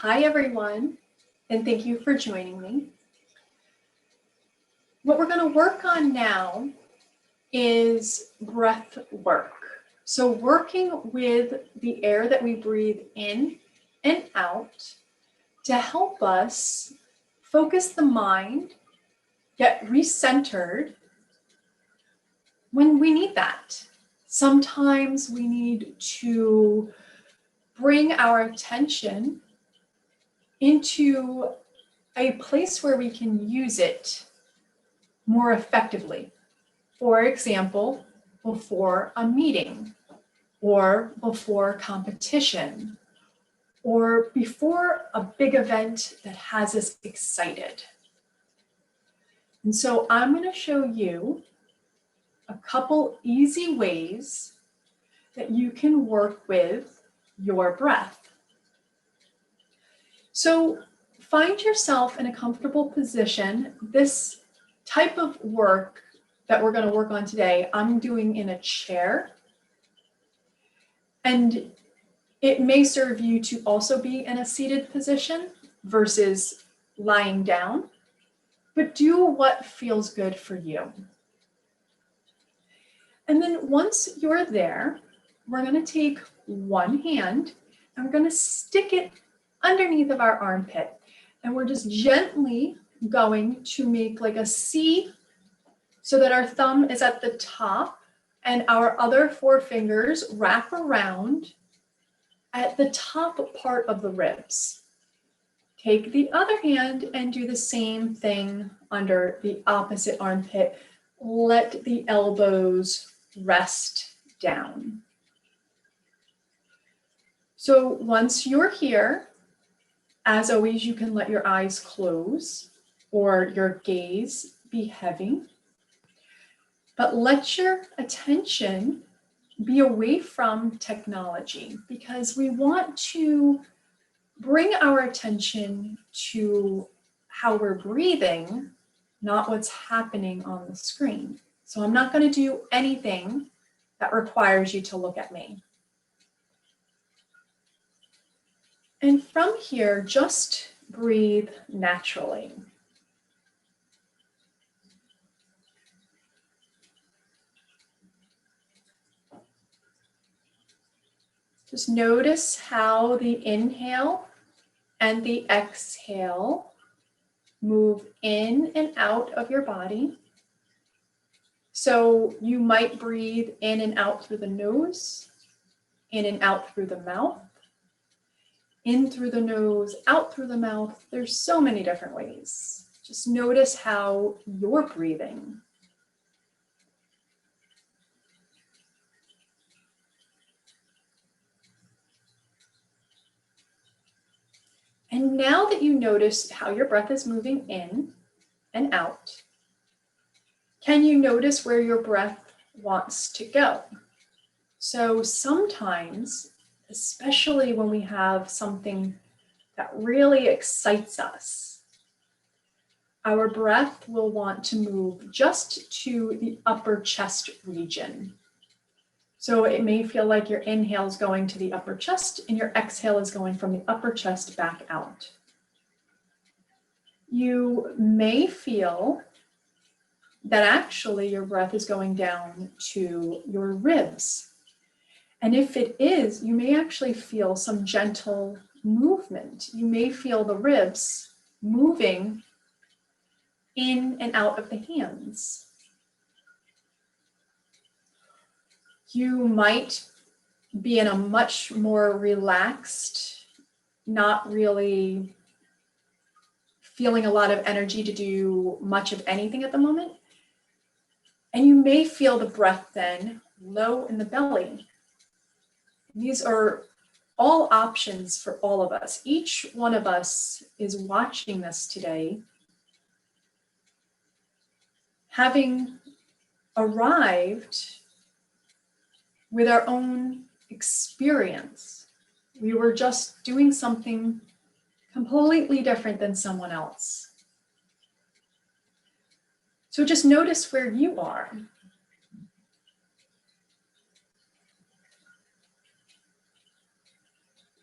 Hi, everyone, and thank you for joining me. What we're going to work on now is breath work. So working with the air that we breathe in and out to help us focus the mind, get recentered when we need that. Sometimes we need to bring our attention into a place where we can use it more effectively. For example, before a meeting, or before competition, or before a big event that has us excited. And so I'm going to show you a couple easy ways that you can work with your breath. So find yourself in a comfortable position. This type of work that we're going to work on today, I'm doing in a chair. And it may serve you to also be in a seated position versus lying down, but do what feels good for you. And then once you're there, we're going to take one hand and we're going to stick it underneath of our armpit. And we're just gently going to make like a C so that our thumb is at the top and our other four fingers wrap around at the top part of the ribs. Take the other hand and do the same thing under the opposite armpit. Let the elbows rest down. So once you're here, as always, you can let your eyes close or your gaze be heavy, but let your attention be away from technology because we want to bring our attention to how we're breathing, not what's happening on the screen. So I'm not going to do anything that requires you to look at me. And from here, just breathe naturally. Just notice how the inhale and the exhale move in and out of your body. So you might breathe in and out through the nose, in and out through the mouth, in through the nose, out through the mouth. There's so many different ways. Just notice how you're breathing. And now that you notice how your breath is moving in and out, can you notice where your breath wants to go? So sometimes, especially when we have something that really excites us, our breath will want to move just to the upper chest region. So it may feel like your inhale is going to the upper chest and your exhale is going from the upper chest back out. You may feel that actually your breath is going down to your ribs. And if it is, you may actually feel some gentle movement. You may feel the ribs moving in and out of the hands. You might be in a much more relaxed, not really feeling a lot of energy to do much of anything at the moment. And you may feel the breath then low in the belly. These are all options for all of us. Each one of us is watching this today, having arrived with our own experience. We were just doing something completely different than someone else. So just notice where you are.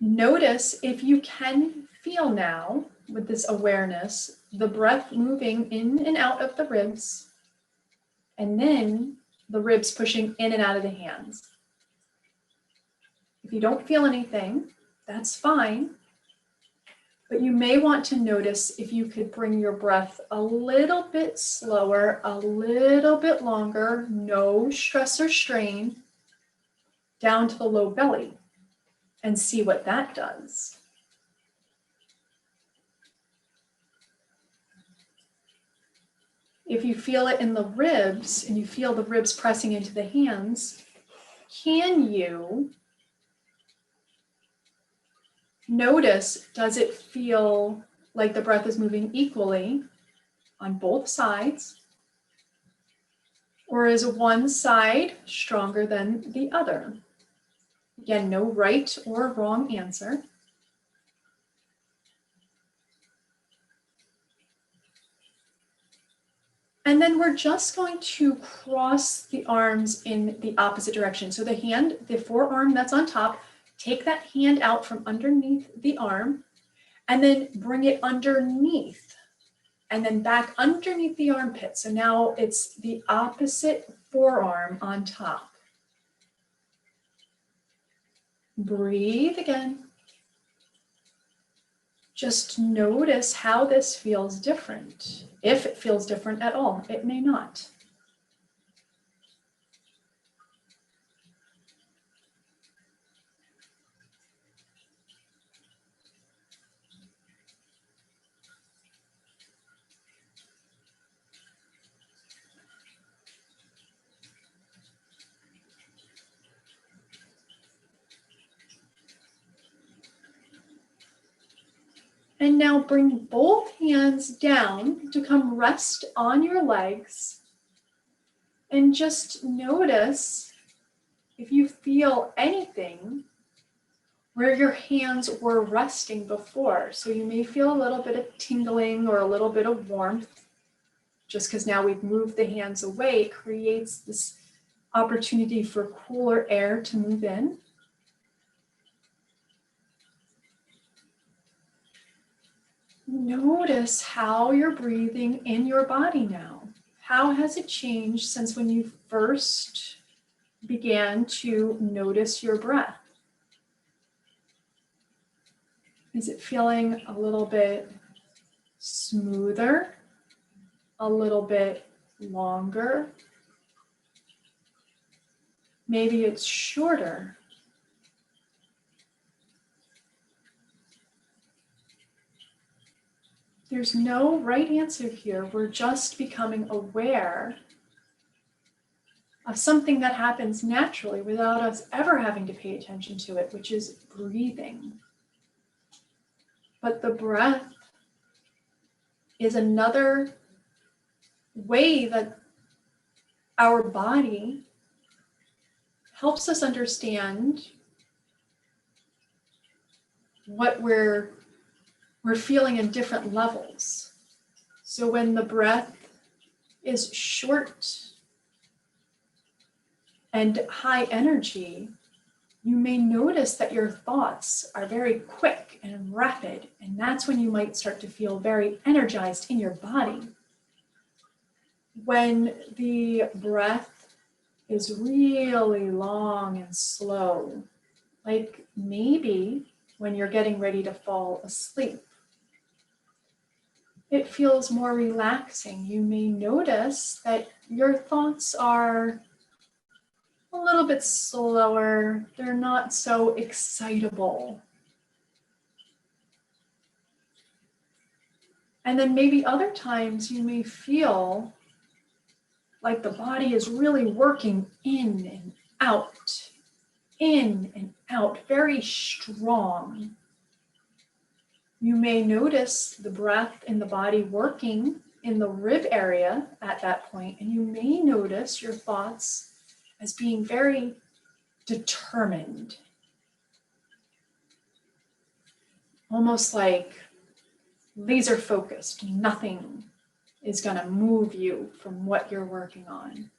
Notice if you can feel now, with this awareness, the breath moving in and out of the ribs, and then the ribs pushing in and out of the hands. If you don't feel anything, that's fine. But you may want to notice if you could bring your breath a little bit slower, a little bit longer, no stress or strain, down to the low belly, and see what that does. If you feel it in the ribs and you feel the ribs pressing into the hands, can you notice, does it feel like the breath is moving equally on both sides? Or is one side stronger than the other? Again, no right or wrong answer. And then we're just going to cross the arms in the opposite direction. So the hand, the forearm that's on top, take that hand out from underneath the arm and then bring it underneath and then back underneath the armpit. So now it's the opposite forearm on top. Breathe again. Just notice how this feels different. If it feels different at all, it may not. And now bring both hands down to come rest on your legs. And just notice if you feel anything where your hands were resting before. So you may feel a little bit of tingling or a little bit of warmth. Just because now we've moved the hands away, it creates this opportunity for cooler air to move in. Notice how you're breathing in your body now. How has it changed since when you first began to notice your breath? Is it feeling a little bit smoother, a little bit longer? Maybe it's shorter. There's no right answer here. We're just becoming aware of something that happens naturally without us ever having to pay attention to it, which is breathing. But the breath is another way that our body helps us understand what we're feeling in different levels. So when the breath is short and high energy, you may notice that your thoughts are very quick and rapid, and that's when you might start to feel very energized in your body. When the breath is really long and slow, like maybe when you're getting ready to fall asleep, it feels more relaxing. You may notice that your thoughts are a little bit slower. They're not so excitable. And then maybe other times you may feel like the body is really working in and out, very strong. You may notice the breath in the body working in the rib area at that point, and you may notice your thoughts as being very determined, almost like laser focused. Nothing is going to move you from what you're working on.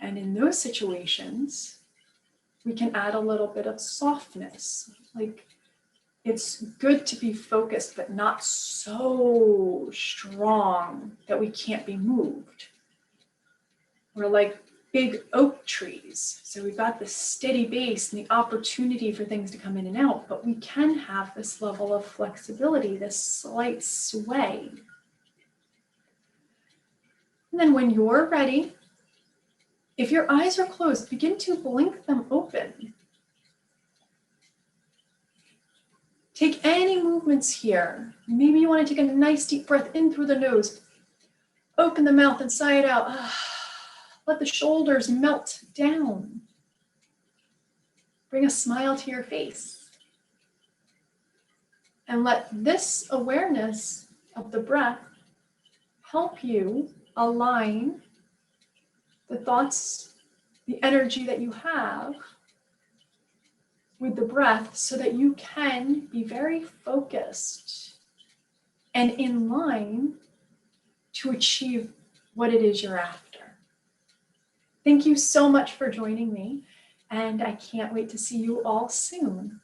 And in those situations, we can add a little bit of softness, like It's good to be focused, but not so strong that we can't be moved. We're like big oak trees. So we've got this steady base and the opportunity for things to come in and out, but we can have this level of flexibility, this slight sway. And then when you're ready, if your eyes are closed, begin to blink them open. Take any movements here. Maybe you want to take a nice deep breath in through the nose. Open the mouth and sigh it out. Let the shoulders melt down. Bring a smile to your face. And let this awareness of the breath help you align the thoughts, the energy that you have with the breath so that you can be very focused and in line to achieve what it is you're after. Thank you so much for joining me, and I can't wait to see you all soon.